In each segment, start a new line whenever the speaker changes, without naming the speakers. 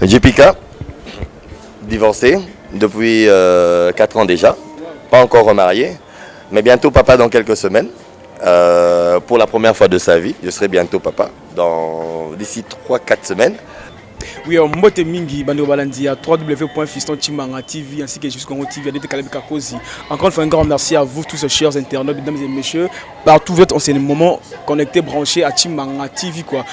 JPK, divorcé depuis 4 ans déjà, pas encore remarié, mais bientôt papa dans quelques semaines. Pour la première fois de sa vie, je serai bientôt papa d'ici 3-4 semaines.
Oui, Mbote Mingi, Bando Balandi, à www.fistontimanga TV ainsi que jusqu'au TV, à Kaleb Kakosi. Encore une fois, un grand merci à vous tous, chers internautes, mesdames et messieurs, partout vous êtes en ce moment connectés, branchés à Timanga TV. Quand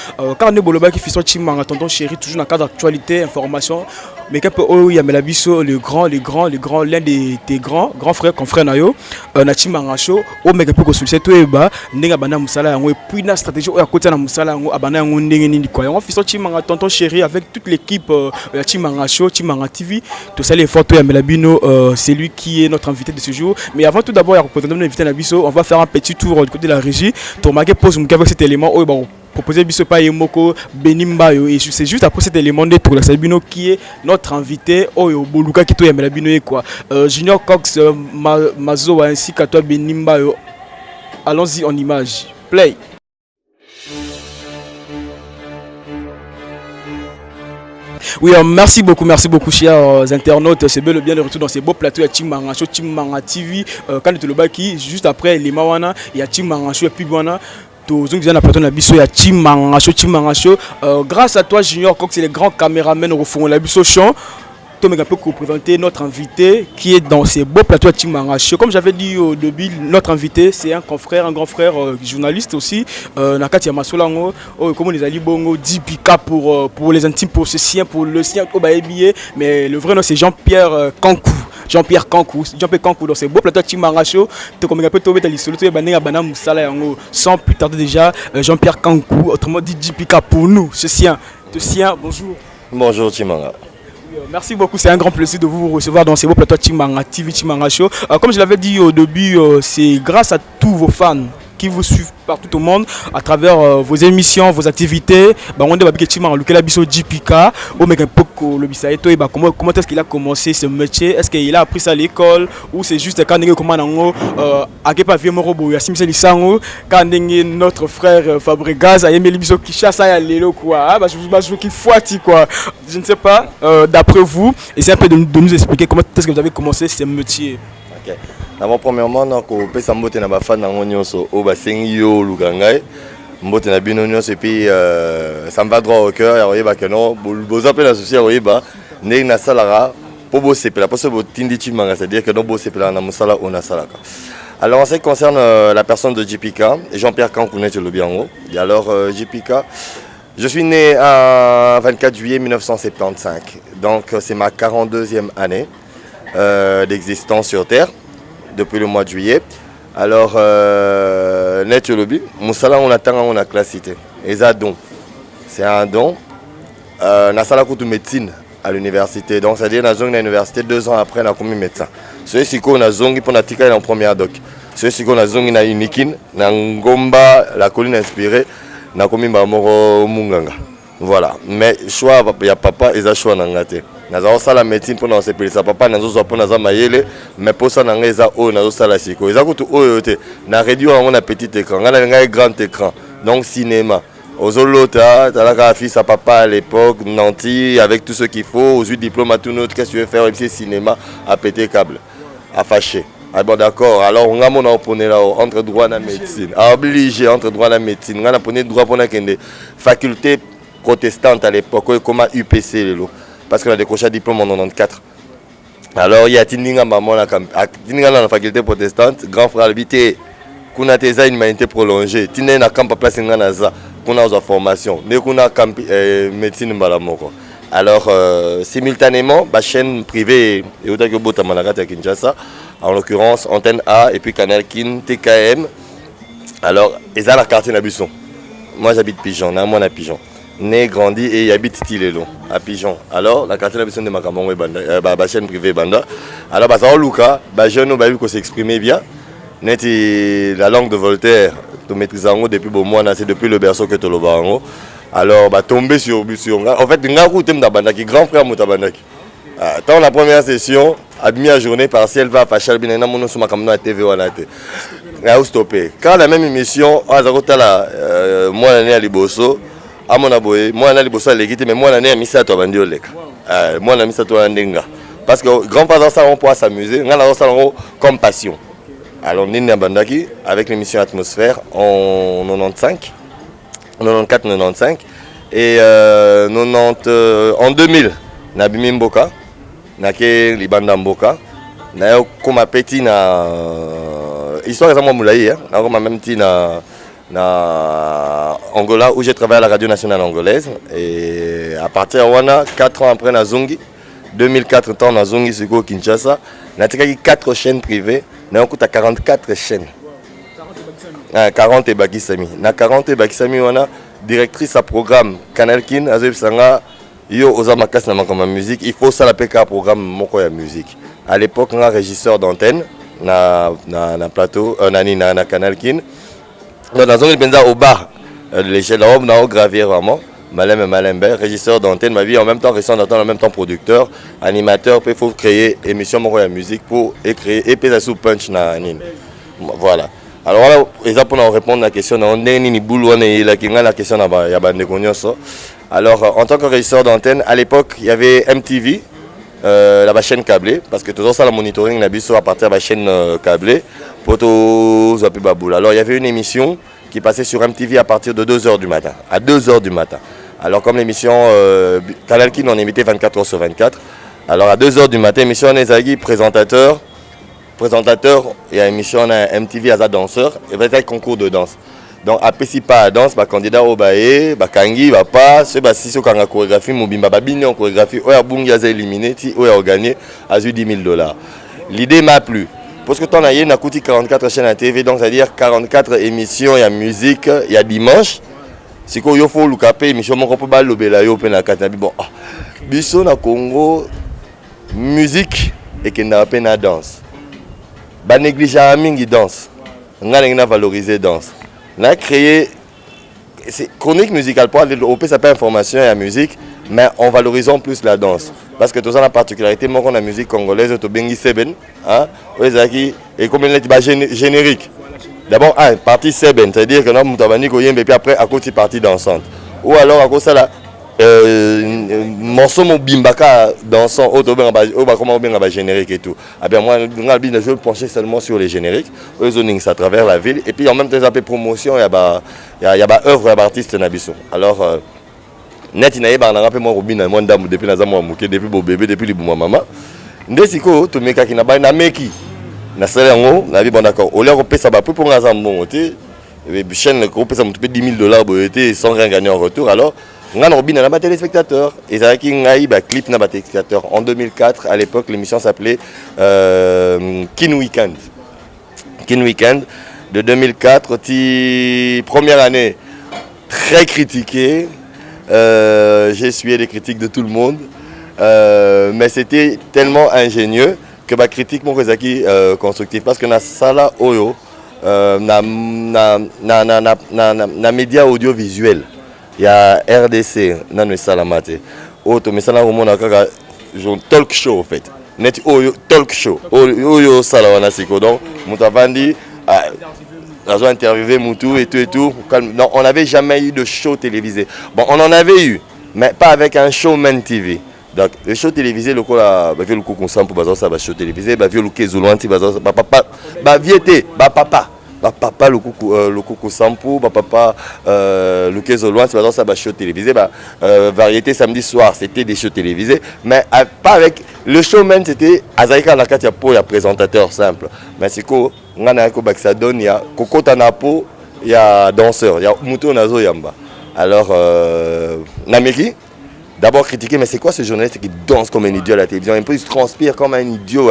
on est Boloba qui Fiston Timanga, tonton chéri, toujours dans le cadre d'actualité, information. Mais quand on y a Melabiso, l'un des grands frères, confrères Nayo, Nachi Mangacho, au mec peu consulté tout et bas, Nenga Bana Moussala, et puis la stratégie à côté de Moussala, Abana Nengi quoi. On fait sortir Manga, tonton chéri, avec toute l'équipe Nachi Mangacho, Timanga TV, tout ça les photos à Melabino, c'est lui qui est notre invité de ce jour. Mais avant tout d'abord, notre invité Nabiso, on va faire un petit tour du côté de la régie, pour marquer pause avec cet élément, proposer Bissopa Yemoko Benimbayo et c'est juste après cet élément de pour la Sabino qui est notre invité Boluka Kito Yamelabino et quoi Junior Cox Mazo ainsi qu'à toi Benimbayo. Allons-y en image. Play. Oui, merci beaucoup chers internautes. C'est bel et bien de retour dans ces beaux plateaux. Il y a Timanga Show, Timanga TV. Quand tu le baki, juste après les Mawana, il y a Timanga Show et puis Buana. Grâce à toi Junior Cox, c'est les grands caméramens au fond la biso champ. Tom peut présenter notre invité qui est dans ces beaux plateaux à Timanga. Comme j'avais dit au début, notre invité c'est un confrère, un grand frère journaliste aussi. Nakati Yamasolango, comme les Ali Bongo, Dipika pour les intimes, pour ce sien, pour le sien, mais le vrai nom c'est Jean-Pierre Kankou. Jean-Pierre Kankou dans ces beaux plateaux Timanga Show. Sans plus tarder déjà, Jean-Pierre Kankou, autrement dit JPK pour nous, ce sien, bonjour.
Bonjour Timanga.
Merci beaucoup, c'est un grand plaisir de vous recevoir dans ces beaux plateaux Timanga TV, Timanga Show. Comme je l'avais dit au début, c'est grâce à tous vos fans qui vous suivent partout au monde à travers vos émissions, vos activités. On est comment est-ce qu'il a commencé ce métier? Est-ce qu'il a appris ça à l'école ou c'est juste quand notre frère Fabregas a aimé l'émission qui chasse à l'élo quoi. Je ne sais pas, d'après vous, essayez un peu de nous expliquer comment est-ce que vous avez commencé ce métier.
Okay. D'abord, premièrement, je suis un fan de et puis ça me va droit au cœur. C'est-à-dire que alors en ce qui concerne la personne de JPK, Jean-Pierre Kankou, alors JPK, je suis né le 24 juillet 1975, donc c'est ma 42e année d'existence sur Terre depuis le mois de juillet. Alors, net lobby, Moussala on attend on a classité. Et ça don, c'est un don. Nasala de médecine à l'université, donc c'est-à-dire que dans l'université 2 ans après on a commis médecin. C'est ce qu'on a zongi pour n'attirer en première doc. C'est ce qu'on a zongi na Unikin, na Ngomba, la colline inspirée, na commis Mamoro Munganga. Voilà, mais choix il y a papa et ça choix n'engagé. Nazo sala médecine pour se payer ça papa nazo zo pour nazo mayele mais pour ça n'engagé o nazo sala siko. Ils akutu o yote na réduire on a petit écran, on a grand écran. Donc cinéma. Aux Olota, t'as fils à papa à l'époque, Nanti avec tout ce qu'il faut, aux diplômes à tout notre qu'est-ce que tu veux faire ici cinéma à péter câble, à fâcher. Ah bon d'accord, alors on a mon opponé là entre droit et médecine. Obligé entre droit et médecine. On a ponné droit pour la faculté protestante à l'époque comme à UPC parce qu'on a décroché un diplôme en 94. Alors il y a Tindinga maman dans la faculté protestante, grand frère habité qu'on a déjà une humanité prolongée. Tindinga na camp place nganaza qu'on a formation. Mais qu'on a camp médecine balamoko. Alors simultanément, la chaîne privée et autant que Botamanagata à Kinshasa, en l'occurrence Antenne A et puis Canal Kin, TKM. Alors ils ont la quartier Nabusson. Moi j'habite Pigeon, moi à Pigeon. Né, grandi et habite Tilelo à Pigeon. Alors la quartier Nabusson de Makamon et Banda, la chaîne privée Banda. Alors ça au Luka, jeune nous vu qu'on s'exprimait bien. La langue de Voltaire, tu maîtrises depuis bon mois, c'est depuis le berceau que tu le vois. Alors tomber sur en fait nga route d'Abandaki, grand frère Moutabandaki. Dans la première session, admis à journée partielle va fâcher bien na mono suma kamno à TV wala té. a stoppé. Quand la même émission, on a moi l'année à Liboso, à mon aboye, moi l'année à Liboso à l'égalité, mais moi l'année à Missa à Bandio Lek. Moi l'année à Missa à Ndenga. Parce que grand pas dans ça, on pourra s'amuser, on a dans ça comme passion. Alors on est à Bandaki avec l'émission Atmosphère en 95, 94-95 et en 2000, Nabimi Mboka, Nake Libanda Mboka, na comme petit na histoire est moulaï, na comme même petit na Angola où j'ai travaillé à la radio nationale angolaise et à partir de 4 ans après na Zungi 2004 temps na Zungi Siko Kinshasa, na tika 4 chaînes privées, na on a 44 chaînes. 40 et Bakisami. Na 40 et Bakisami wana directrice à programme Canal Kin Azeb Sanga yo Ozamakas na makoma musique, il faut ça la PK programme moko ya musique. À l'époque, on a régisseur d'antenne na plateau na Canal Kin. Dans la zone de au bar, l'échelle là on a gravier vraiment. Malembe, régisseur d'antenne, ma vie en même temps régisseur d'antenne, en même temps producteur, animateur, puis il faut créer émission moko ya musique pour créer et puis sous punch na nini. Voilà. Alors là, ils pour répondre à la question, on est ni boulot on est la question na ya bande konyoso. Alors en tant que régisseur d'antenne, à l'époque, il y avait MTV. La chaîne câblée, parce que toujours ça, le monitoring, la à partir de la chaîne câblée, pour tout ça. Alors il y avait une émission qui passait sur MTV à partir de 2h du matin, à 2h du matin. Alors comme l'émission Canal Kin, on émettait 24h sur 24. Alors à 2h du matin, émission Nezagi, présentateur, et à émission MTV à danseur, et peut-être concours de danse. Donc après pas à danse, candidat au baé, kangi va pas, c'est si sur la chorégraphie, mobimba babini en chorégraphie, ou bungi a éliminé, ou a gagné à 10 000 $. L'idée m'a plu. Parce que ton aïe n'a coûté 44 chaînes à TV, donc c'est-à-dire 44 émissions, il y a musique, il y a dimanche. C'est quoi il faut le caper, émission mon peut pas le belayo pe na katabi bon. Biso na Congo musique et que na pe na danse. Ba négliger mingi danse. On valoriser danse. On a créé chronique musicale pour développer ça pas information et la musique, mais en valorisant plus la danse. Parce que tout ça la particularité, moi on a musique congolaise, to bengi seben, hein, et comme elle est générique. D'abord, partie seben, c'est-à-dire que nous avons et puis après à côté partie dansante. Ou alors à cause ça là, morceau mon bimbaka dansant, comment bien générique et tout. Ah bien moi, je veux pencher seulement sur les génériques, eux à travers la ville, et puis en même temps des promotion, il y a œuvre d'artistes nabiso. Alors net inaye ba na rappel moi Robin moi ndam depuis na zamu muke depuis bo bébé depuis li buma mama. Ndesiko to meka ki na ba na meki. Na sala ngo na bi bon d'accord. Au lieu de payer ça ba pour nga zamu bon té. Et chaîne ko payer ça me 10 000 $ bo été sans rien gagner en retour. Alors ngana Robin na ba téléspectateurs. Et ça ki ngai ba clip na ba téléspectateurs. En 2004 à l'époque l'émission s'appelait Kin Weekend. Kin Weekend de 2004 première année très critiquée. J'ai essuyé les critiques de tout le monde, mais c'était tellement ingénieux que ma critique mon rezaki constructif parce que na sala oyo na média audiovisuel il y a RDC na no sala mate auto mais ça na romona kaka talk show en fait net oyo talk show oyo sala wana siko donc mutavandi ils ont interviewé Moutou et tout. Non, on n'avait jamais eu de show télévisé. Bon, on en avait eu, mais pas avec un showman TV. Donc, le show télévisé, le coup là, bah, vu le coup qu'on sent pour baser ça, bah, show télévisé, bah, vu le coup Zoulanti, bah, papa, bah, viété, bah, papa, le coup Sampo, bah, papa, le coup Zoulanti, bah, ça, bah, show télévisé, bah, variété samedi soir, c'était des shows télévisés, mais pas avec, le showman, c'était Azaïka Nakati, il y a présentateur simple. Mais c'est quoi? Il y a Kokota Napo, il y a danseur, il y a Mouto Nazo Yamba. Alors, Nameki, d'abord critiqué, mais c'est quoi ce journaliste qui danse comme un idiot à la télévision? Il se transpire comme un idiot.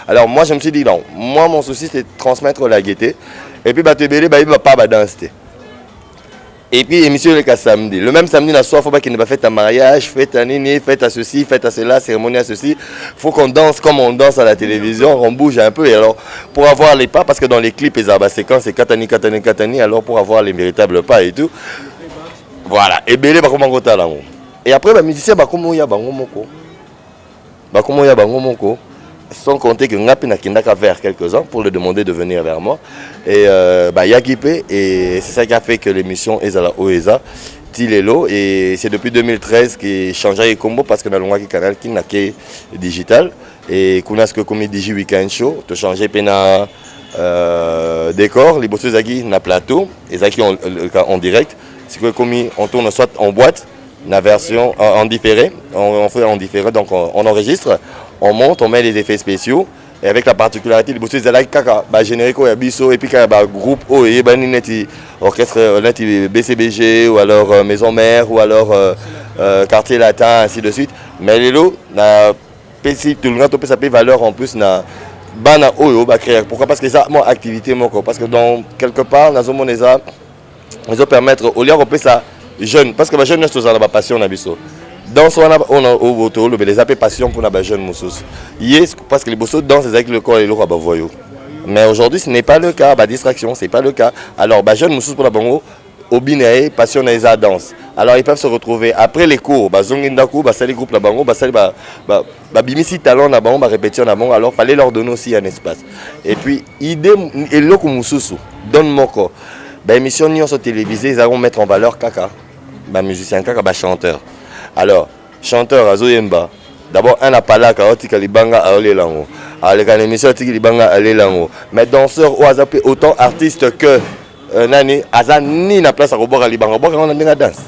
Alors moi je me suis dit non, moi mon souci c'est de transmettre la gaieté. Et puis il va pas danser. Et puis émission le samedi. Le même samedi, il faut pas qu'il ne va faire un mariage, fête à nini, fête à ceci, fête à cela, cérémonie à ceci. Il faut qu'on danse comme on danse à la télévision, on bouge un peu. Et alors, pour avoir les pas, parce que dans les clips, les séquences, c'est Katani, alors pour avoir les véritables pas et tout. Voilà. Et Bélé, comment on là. Et après, les musiciens, comment il y a Bango Moko. sans compter que Ngapi n'a qu'à vers quelques-uns pour le demander de venir vers moi. Et Yakipé, et c'est ça qui a fait que l'émission Ezala Oeza, Tilelo, et c'est depuis 2013 qu'il changeait les combos parce que dans le canal qui n'a que digital. Et qu'on a ce que comme Digi Weekend Show, tu changes pena décor, les bosses zaki na plateau, et zaki en direct. C'est que comme on tourne soit en boîte, la version en différé, on fait en différé, donc on enregistre, on monte, on met les effets spéciaux. Et avec la particularité, les bosses zaki kaka, générique ou biso et puis groupe O et orchestre BCBG ou alors Maison Mère ou alors Quartier Latin, ainsi de suite. Mais les lots, tout le monde peut s'appeler valeur en plus na bana oyo ba créer. Pourquoi? Parce que ça mon activité mon parce que dans quelque part dans mon ils ont permettre au lieu on peut ça jeune parce que les jeunes sont dans la passion na biso. Dans on a au voto le les appels passion pour na jeunes moussos. Yes parce que les bossos dansent avec le corps et le ba voyou. Mais aujourd'hui ce n'est pas le cas, ba distraction, c'est pas le cas. Alors ba jeunes moussos pour la bango Obinae, passion à la danse. Alors ils peuvent se retrouver après les cours, zongindaku, les groupes là-bas, bimisi talent là-bas, répétition là-bas. Alors fallait leur donner aussi un espace. Et puis idée et le kumususu donne mon corps. Émission ni sur télévisée, ils vont mettre en valeur kaka, musicien kaka, chanteur. Alors chanteur azoyemba. D'abord un apala kaotika libanga aole lango. Alors les émissions tika libanga aole lango. Mais danseur ou azapé autant artiste que nani azani na place à robot à libanga on a bien danse.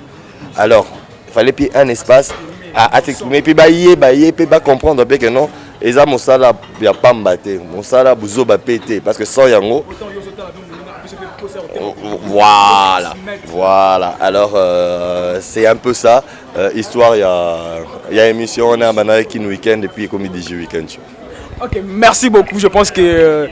Alors il fallait puis un espace à s'exprimer puis bailler puis comprendre que non et ça mon sala y a pas mbaté mon sala buzo ba pété parce que sans yango voilà alors c'est un peu ça histoire il y a émission on a maintenant qui week-end et puis comme Digi Weekend Show.
Ok, merci beaucoup. Je pense que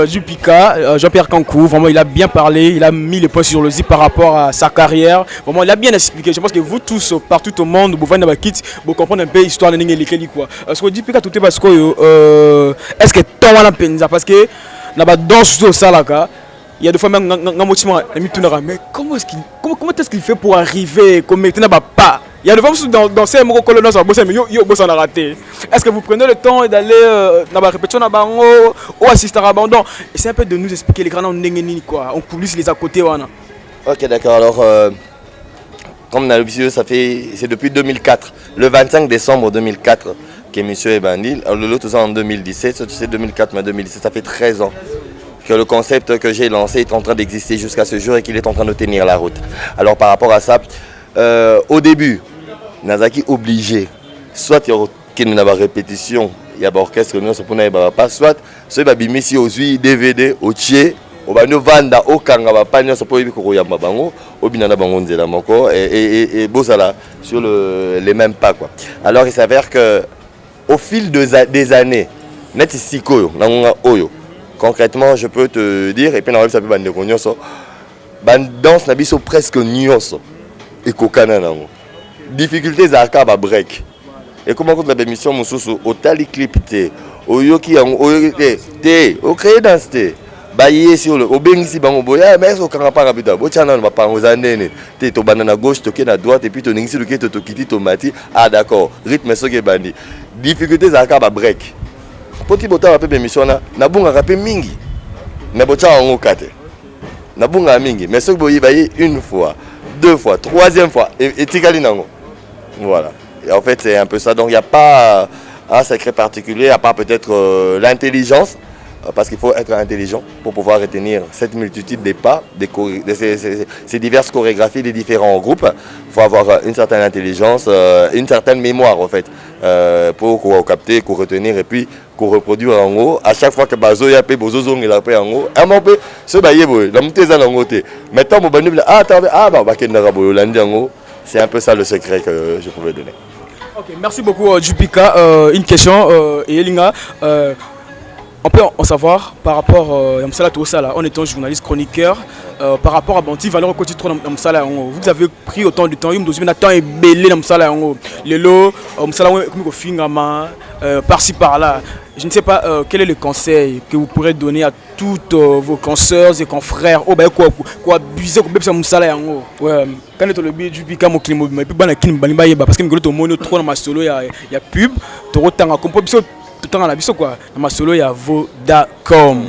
Jupika, Jean-Pierre Kankou, vraiment il a bien parlé, il a mis les points sur le zip par rapport à sa carrière. Vraiment, il a bien expliqué. Je pense que vous tous, partout au monde, vous voyez kit, vous comprenez un peu l'histoire de Nengelekeli quoi. Parce que Jupika tout est parce que est-ce que ton wala penza parce que na ba danse tout ça là il y a des fois même mais comment est-ce qu'il fait pour arriver comme maintenant pas. Il y a des femmes dans ces mots colonnes mais raté. Est-ce que vous prenez le temps d'aller dans la répétition ou assister à abandon? Et c'est un peu de nous expliquer les grands quoi, on coulisse les à côté.
Ok d'accord alors comme on a l'habitude c'est depuis 2004, le 25 décembre 2004 que monsieur est bandit. L'autre tout ça en 2017, c'est 2004 mais 2017 ça fait 13 ans. Que le concept que j'ai lancé est en train d'exister jusqu'à ce jour et qu'il est en train de tenir la route. Alors par rapport à ça, au début, Nazaki obligé, soit il y a une répétition, il y a un orchestre, soit ce qui est DVD, au Tché, au Bano Vanda, au Kanga, Pagno, au Koyama Bango, au Binana Bango Nzela Moko, et Bosala, sur les mêmes pas. Quoi. Alors il s'avère qu'au fil des années, net ici, Oyo. Concrètement, je peux te dire, et puis on ça peut bande nyonso, danse nabiso presque nyonso et kokana nango. Difficulté zaka ba break. Et comment contre la émission mususu otali clip te, oyoki yango oyoki te, o créer danse te. Ba yesi le obengisi bango boya mais so kanga pa rapida. Bo chana ba pango zanene. Te to banda na gauche, toke na droite et puis to ningisi le to kiti tomati. Ah d'accord, rythme soke bandi. Difficulté zaka ba break. Petit bota va faire émission na bunga rapé mingi mais bota on kate na bunga mingi mais ce que vous voyez une fois, deux fois, troisième fois et tikali nango voilà et en fait c'est un peu ça donc il n'y a pas un secret particulier à part peut-être l'intelligence parce qu'il faut être intelligent pour pouvoir retenir cette multitude des pas, ces diverses chorégraphies des différents groupes. Il faut avoir une certaine intelligence, une certaine mémoire en fait, pour capter, pour retenir et puis pour reproduire en haut. À chaque fois que Bazo y a fait Bozo Zong il a fait en haut, un moment ce baillé boy, la montée en haut. Maintenant mon bandu c'est un peu ça le secret que je pouvais donner.
Ok, merci beaucoup Jupika. Une question et Elinga. On peut en savoir par rapport à Msala, en étant journaliste chroniqueur, par rapport à Banti, valeur quotidienne dans Msala. Vous avez pris autant de temps, il y a temps et belé dans Msala. Les lots, Msala, par-ci par-là. Je ne sais pas quel est le conseil que vous pourrez donner à toutes vos consoeurs et confrères. Oh, ben quoi abuser comme ça Msala. Ouais, quand tu le billet du Pika, mon climat, mais puis ban kin baniba parce que me golo to mono trop dans ma solo, il y a pub, tu retang à composition. tout temps la biso quoi na masolo ya Vodacom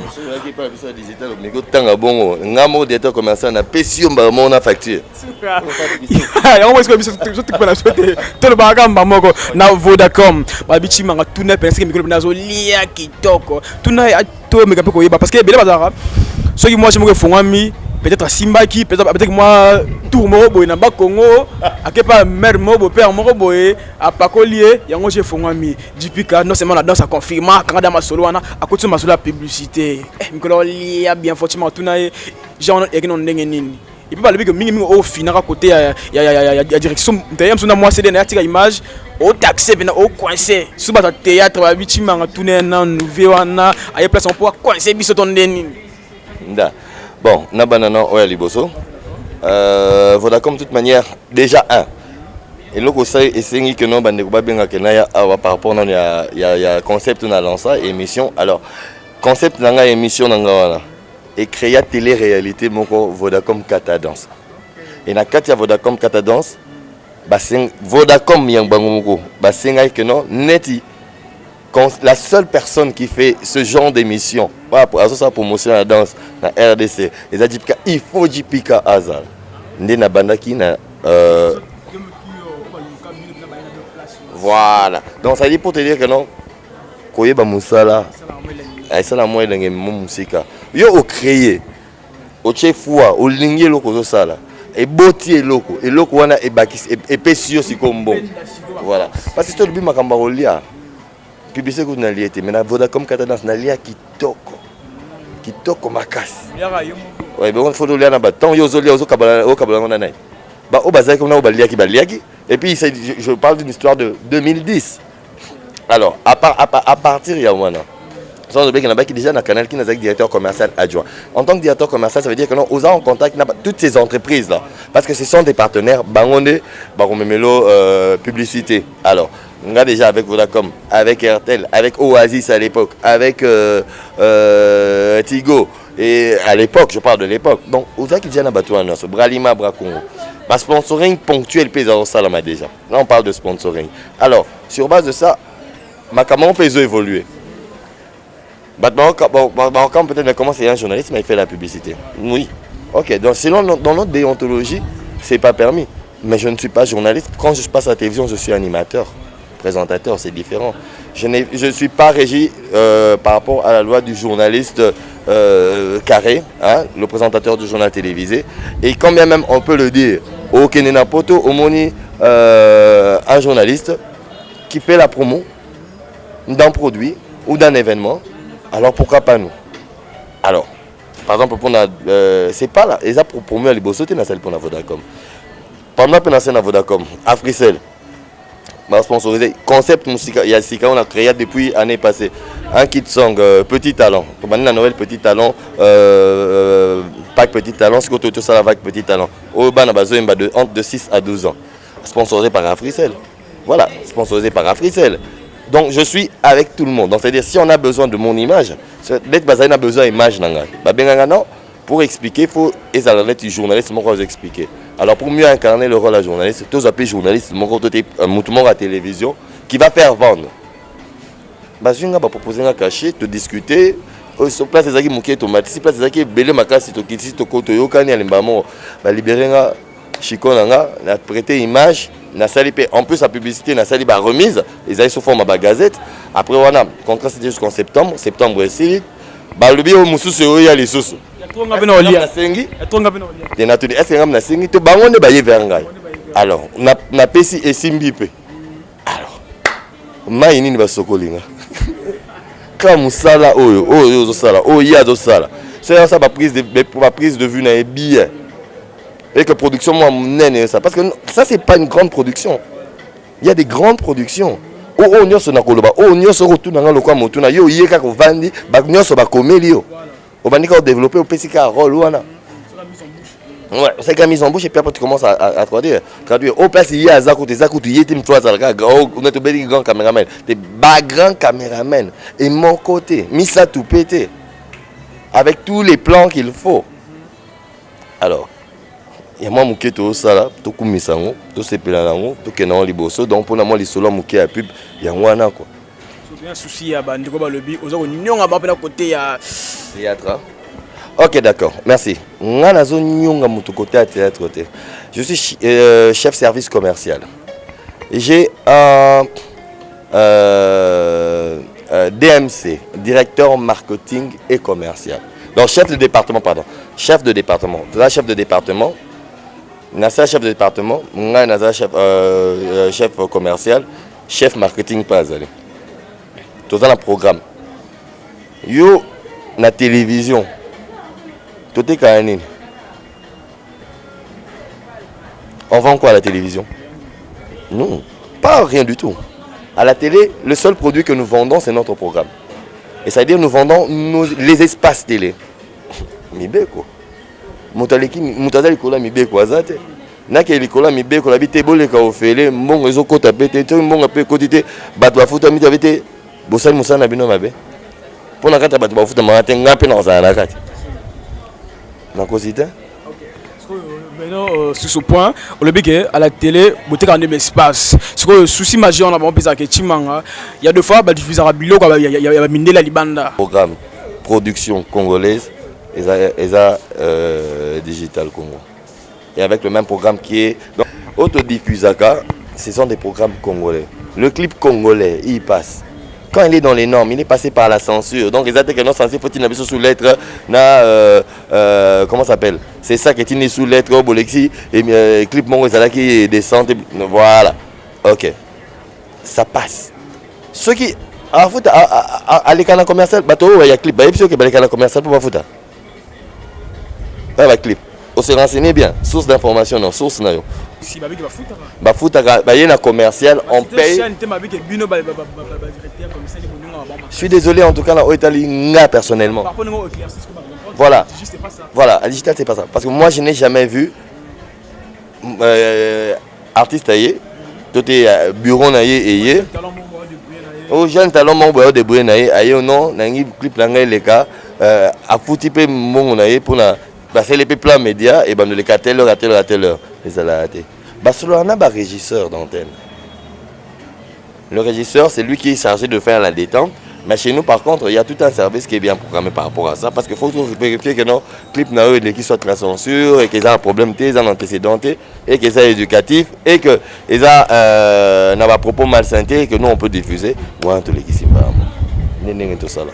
digital mais go tanga bongo ngamo directeur commercial na pesio mbamo na facture
ya on est biso tout na sote to le baga mbamoko na Vodacom ba bichi manga tout na pense que micro na zo lia kitoko tout na to mega pe ko yeba parce que bele bazara soki moi je me fongami peut-être à Simbaki, peut-être que moi, tout le monde est Congo, à quel pas mère mobo, père mobo, à Pacolier, il y a un chef Fongami, JPK, non seulement la danse a confirmé, quand dans ma solo, à côté de ma solo, la publicité, il y a bien fortement tout naï, j'en ai un n'engagé. Il peut pas le dire que minimum au final à côté, il y a direction, d'ailleurs, on a moi c'est des articles images, au taxé, au coincé, sous le théâtre, à 8 ans, à tourner un nouveau, à y place on peut coincer, bis ton déni.
Bon, na banana oya liboso. Vodacom de toute manière déjà un. Et là aussi essayer que non bande ko ba benga ke na ya par rapport na ya concept na lancé émission. Alors concept na nga émission na nga wana et créer télé-réalité moko Vodacom Katadance. Et na kati ya Vodacom Katadance ba Vodacom yang bango moko ba senga que non neti la seule personne qui fait ce genre d'émission, pour sa promotion à la danse, la RDC, les JPK, il faut JPK Azal. Ndena Bandaki na. Voilà. Donc ça dit pour te dire que non, Koyeba Moussala, ça la moelle de mon musica. Yo au créé, au chef au lingé loko sala, et botier loko, et loko wana et bakis, et pesio si comme bon. Voilà. Parce que c'est le but makambarolia. Publicité que vous n'allez été, mais la Vodacom Katadance n'allait à Kitoko Makas. Oui, mais il faut le lire dans le temps. Il y a au Kabbalah. Au Bazar, on a au Baliaki. Et puis, je parle d'une histoire de 2010. Alors, à partir de Yawana, il y a déjà un canal qui est directeur commercial adjoint. En tant que directeur commercial, ça veut dire que nous avons en contact toutes ces entreprises-là. Parce que ce sont des partenaires, Bangonde, Baromemelo, publicité. Alors, on a déjà avec Vodacom, avec RTL, avec Oasis à l'époque, avec Tigo. Et à l'époque, je parle de l'époque. Donc, aux qui viennent à Batouana, ce Bralima, Bracongo. Ma sponsoring ponctuel pèse à Salama déjà. Là, on parle de sponsoring. Alors, sur base de ça, ma caméra peut évoluer. Quand peut-être commence à être un journaliste, mais il fait la publicité. Oui. Ok, donc sinon, dans notre déontologie, ce n'est pas permis. Mais je ne suis pas journaliste. Quand je passe à la télévision, je suis animateur. Présentateur, c'est différent. Je ne suis pas régi par rapport à la loi du journaliste carré, hein, le présentateur du journal télévisé. Et quand bien même on peut le dire, au Kenena Poto, au Moni, un journaliste qui fait la promo d'un produit ou d'un événement, alors pourquoi pas nous? Alors, par exemple, c'est pas là, ils ont promu à l'Ibosoté dans celle pour la Vodacom. Pendant que nous avons Vodacom, Africell, sponsorisé concept musical il y a Sika on a créé depuis l'année passée un kit song petit talent pour la nouvelle petit talent pack petit talent ce que tout ça la vague petit talent au ban entre de 6 à 12 ans sponsorisé par Africell. Voilà, sponsorisé par Africell. Donc je suis avec tout le monde. Donc c'est-à-dire si on a besoin de mon image, d'être basé on a besoin d'image non. Pour expliquer, il faut être journaliste, moi vous expliquer. Alors pour mieux incarner le rôle de journaliste, tous appelés journalistes, un à télévision qui va faire vendre. Je vais proposer un cachet, te discuter. Sur place des amis tomates, si place des amis belé makasi to kiti to koto yokani alimbamo, ba libérer nga chikonanga, na prêter image, na sali en plus la publicité na sali ba remise, les amis sous forme ba gazette. Après on a contrat c'était jusqu'en septembre aussi. Ba le bio mususu oya les sous. Alors, on a pesi et simbipe. Alors, maïni ni basokolinga. Comme ça là, oh, ça là, oh, il y a de ça là. C'est ça ma prise de vue n'est bien. Et que production moi ça parce que ça c'est pas une grande production. Il y a des grandes productions. Oh, nyoso na koloba, oh, nyoso retourne dans le coin motuna, yo yeka ko vandi, ba nyoso ba komelio. Au bandika développer au PCK rôle ouana. Ouais, c'est que la mise en bouche et puis après tu commences à traduire. Au place il y a Zakou, il y a Tim Toazalga, on a tout grand caméraman, des grands caméraman. Et mon côté, mis ça tout pété. Avec tous les plans qu'il faut. Alors, il y a moi qui tout ça là, tout comme misango, tout ces plans là, tout qui est dans les bossos, donc pour moi les solos mouké à pub, il y a moi quoi.
un souci à Bandeko Balobi, aux autres unions à Bapena côté à
théâtre. Ok, d'accord, merci. Je suis chef service commercial. J'ai un DMC, directeur marketing et commercial. Donc chef de département, pardon. Chef de département. Là, chef de département. Nasa chef de département. Nasa chef commercial. Chef marketing pas allé. Tout ça dans le programme. Yo, na télévision. Tout est canine. On vend quoi à la télévision? Non, pas rien du tout. À la télé, le seul produit que nous vendons, c'est notre programme. Et ça veut dire que nous vendons les espaces télé. Mibeko. Moutazali kola mibeko azate. Nake likola mibeko la bite boleka ofele mbongo ezokota bete to mbongo pe kotite bato bafuta mita bete bosali musana bino mabe. Pona kata bato bafuta mate ngape na osana kati. Na kosite.
Maintenant, sur ce point, on le dit à la télé, il y a un espace. Ce que le souci majeur, il y a deux fois, il y a miné la Libanda.
Programme production congolaise et Digital Congo. Et avec le même programme qui est. Donc, Autodiffusaka, ce sont des programmes congolais. Le clip congolais, il passe. Quand il est dans les normes, il est passé par la censure. Donc, les attaques non censés, faut-il n'avoir sous lettre, comment ça s'appelle? C'est ça qui est né sous lettre au Bolexi et clip Mongo qui descend. Voilà. Ok. Ça passe. Ceux qui. À l'écran commercial, il y a clip. Il y a l'écran commercial pour foutre. Il y a clip. On se renseigne bien. Source d'information, non. Source, non.
Si Babi va foutre.
Il y a un commercial, on paye. Je suis désolé en tout cas là au Italie personnellement. Voilà. Voilà, à digital c'est pas ça. Parce que moi je n'ai jamais vu artiste aillé, tout est bureau naïe et au jeune talent mon boyo de bruit naïe aïe non nangi clip nangai les cas à fouti pe mon naïe pour na passer les plans médias et ben le cas telle heure à telle heure les alaté. Basolo on a un régisseur d'antenne. Le régisseur, c'est lui qui est chargé de faire la détente. Mais chez nous, par contre, il y a tout un service qui est bien programmé par rapport à ça. Parce qu'il faut vérifier que nos clips qui soient très censure et qu'ils aient un problème, qu'ils aient un antécédent et qu'ils soient éducatifs et qu'ils aient un propos malsanté et que nous, on peut diffuser. Moi, tous les qui s'y tout ça là.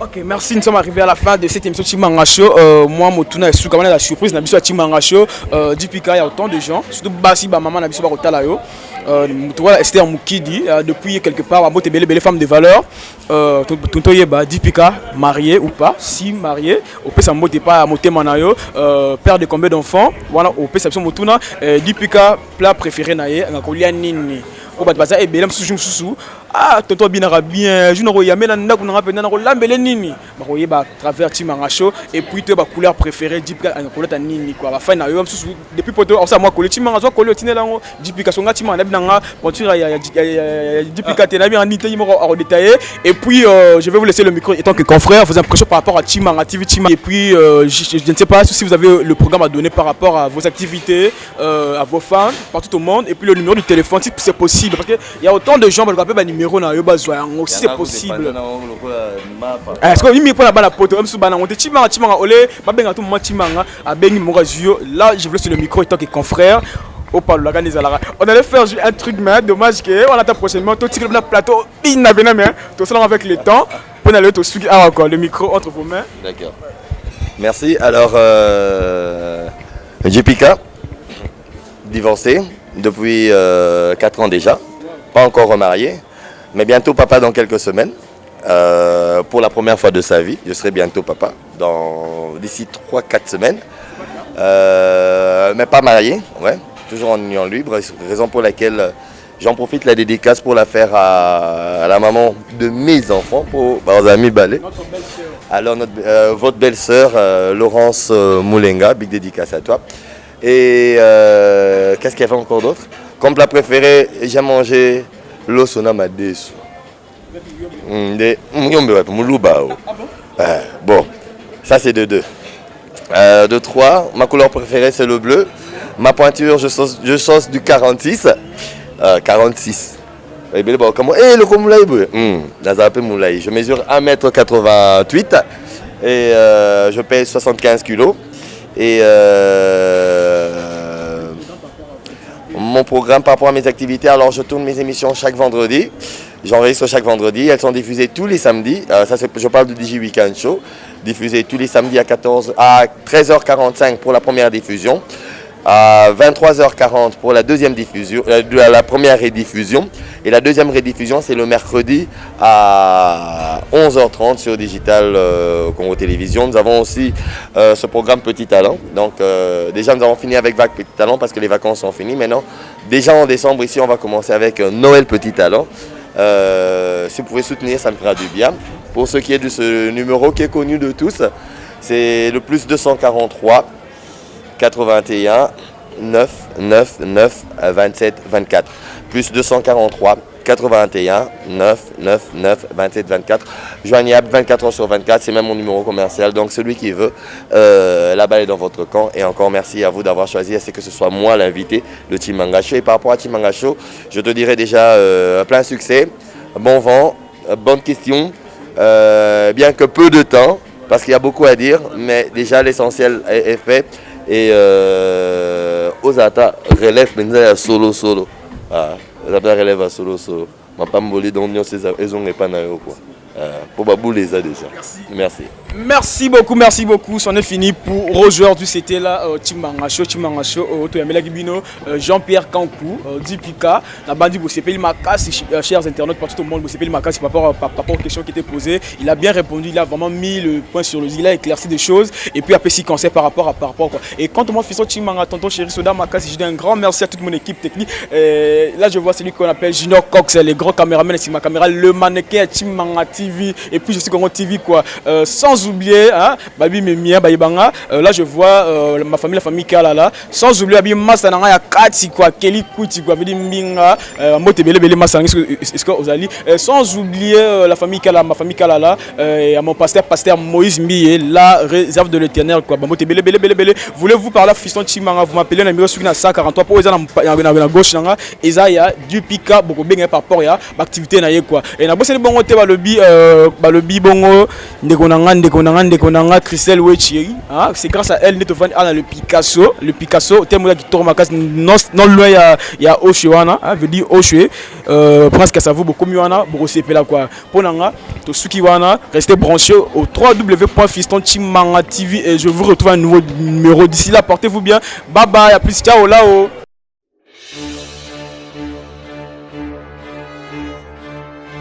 Ok, merci. Nous sommes arrivés à la fin de cette émission Chimanga Show. Moi, Motuna, je suis quand même la surprise. Nous avons Chimanga Show. Dipika, il y a autant de gens. Surtout Bassi, maman, nous avons Rotalayo. Esther Moukidi, depuis quelque part, belle femme de valeur. Dipika, marié ou pas, si marié, au peut s'amoter pas à moté manayo, père de combien d'enfants, voilà, au peut s'absent Motuna, Dipika, plat préféré naïe, un colia nini. Au bas de bazar, et belem sous ah, tonton binara bien, je n'aurais jamais la nana qu'on a appelé l'ambelé nini. Bah, voyez, bah, travers Chimanga Show, et puis, tu as couleur préférée, Dipika, un couleur nini, quoi. La fin, depuis poto, on s'est moi collé, Chimanga Show, collé au Tinelango, Dipika, son gars, Chimanga, Nanga, il y a Dipika, Tenabi, en Italie, à détailler. Et puis, je vais vous laisser le micro, étant que confrère, vos impressions par rapport à Chimanga TV, Chimanga. Et puis, je ne sais pas si vous avez le programme à donner par rapport à vos activités, à vos fans, partout au monde, et puis le numéro du téléphone, si c'est possible. Parce qu'il y a autant de gens qui ont un numéro dans le besoin, si c'est possible. Est-ce que vous avez la balle à poteau? Là, je vous laisse le micro étant que confrère. On allait faire un truc, mais dommage qu'on attend prochainement. Tout le plateau, tout ça avec le temps. On allait encore le micro entre vos mains.
D'accord. Merci. Alors, Jipika, divorcé depuis 4 ans déjà, pas encore remarié, mais bientôt papa dans quelques semaines. Pour la première fois de sa vie, je serai bientôt papa d'ici 3-4 semaines. Mais pas marié, ouais, toujours en union libre, raison pour laquelle j'en profite la dédicace pour la faire à la maman de mes enfants, pour Barzami Balé. Alors votre belle-sœur Laurence Moulenga, big dédicace à toi. Et qu'est-ce qu'il y avait encore d'autre? Comme plat préféré, j'ai mangé l'osona madesu. Bon, ça c'est de 2. De 3, ma couleur préférée c'est le bleu. Ma pointure, je sauce du 46. 46. Et bien, comment le Komoulaï, je mesure 1m88 et je pèse 75 kilos. Et mon programme par rapport à mes activités, alors je tourne mes émissions chaque vendredi. J'enregistre chaque vendredi. Elles sont diffusées tous les samedis. Je parle du Digi Weekend Show. Diffusées tous les samedis à 13h45 pour la première diffusion. À 23h40 pour la deuxième diffusion, la première rediffusion. Et la deuxième rediffusion, c'est le mercredi à 11h30 sur Digital Congo Télévision. Nous avons aussi ce programme Petit Talent. Donc déjà, nous avons fini avec Vague Petit Talent parce que les vacances sont finies. Maintenant, déjà en décembre, ici, on va commencer avec Noël Petit Talent. Si vous pouvez soutenir, ça me fera du bien. Pour ce qui est de ce numéro qui est connu de tous, c'est le plus 243 81 9 9 9 27 24. Plus 243 81 9 9 9 27 24. Joignable 24 heures sur 24, c'est même mon numéro commercial. Donc celui qui veut, la balle est dans votre camp. Et encore merci à vous d'avoir choisi, c'est que ce soit moi l'invité de Chimanga Show. Et par rapport à Chimanga Show, je te dirais déjà plein succès, bon vent, bonne question, bien que peu de temps, parce qu'il y a beaucoup à dire, mais déjà l'essentiel est fait. Et Osata relève maintenant solo. Osata relève à solo. Ma pas me donc ils ont pas quoi. Pour Babou les a déjà.
Merci beaucoup. C'en est fini pour aujourd'hui. C'était là Chimanga Show, Jean-Pierre Kankou, Dipika. La bande vous s'appelle Makas, chers internautes partout au monde, vous s'appelle Makas par rapport aux questions qui étaient posées. Il a bien répondu, il a vraiment mis le point sur le i, il a éclairci des choses. Et puis après, si conseil par rapport quoi. Et quand on fait Chimanga, tonton chéri Soda Makas, je dis un grand merci à toute mon équipe technique. Là, je vois celui qu'on appelle Junior Cox, les grands caméramans, c'est ma caméra, le mannequin Chimanga TV. Et puis je suis Congo TV quoi. Sans oublier, hein, Babi Memia, Baibanga. Là je vois ma famille, la famille Kalala. Sans oublier Babi Masananga ya Kati quoi, Kelly Kuti quoi, Babi Mbinga, Motebele Bele Masanga, est-ce que vous allez. Sans oublier la famille Kalala, ma famille Kalala, et à mon pasteur Moïse Mbié, la réserve de l'Éternel quoi. Motebele Bele. Voulez-vous parler à Fiston Chimanga, vous m'appelez le numéro 143 pour les gens à gauche nanga, Ezaya du Pika beaucoup bien par rapport à l'activité na quoi. Et na bosse le bon côté le bibongo ndekonanga Christelle Wechieri, hein, c'est grâce à elle netofan à le Picasso tellement qui tourne ma case non loin il y a Oshuana, hein, veut dire Oshue presque ça vaut beaucoup mieux wana beaucoup c'est là quoi ponanga to suki wana restez branchés au www.fistonchimanga TV et je vous retrouve un nouveau numéro d'ici là portez-vous bien, bye bye, à plus, ciao là-haut.